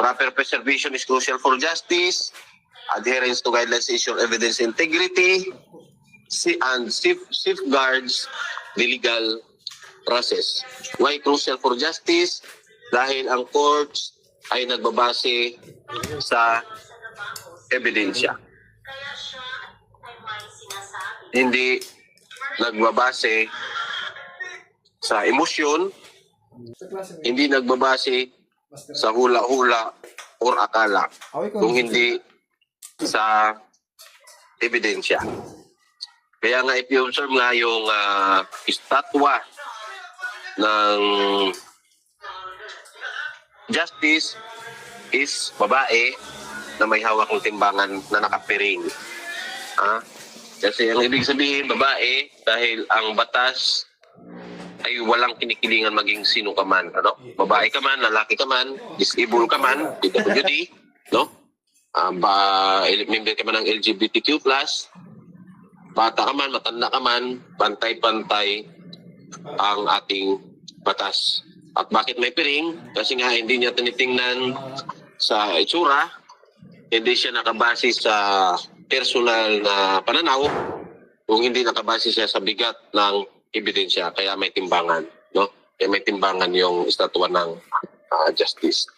Proper preservation is crucial for justice. Adherence to guidelines ensure evidence integrity and safeguards the legal process. Why crucial for justice? Dahil ang courts ay nagbabase sa ebidensya. Hindi nagbabase sa emosyon, hindi nagbabase sa hula-hula or akala, kung hindi sa ebidensya. Kaya nga if you observe nga yung estatwa ng justice is babae na may hawak ng timbangan na nakapiring. Kasi ang ibig sabihin, babae, dahil ang batas ay walang kinikilingan maging sino ka man. Ano? Babae ka man, lalaki ka man, disabled ka man, PWD, no? Member ka man ng LGBTQ+, bata ka man, matanda ka man, pantay-pantay ang ating batas. At bakit may piring? Kasi nga hindi niya tinitingnan sa itsura, hindi siya nakabase sa personal na pananaw, kung hindi nakabase siya sa bigat ng ebidensya, kaya may timbangan, no? Kaya may timbangan yung estatwa ng justice.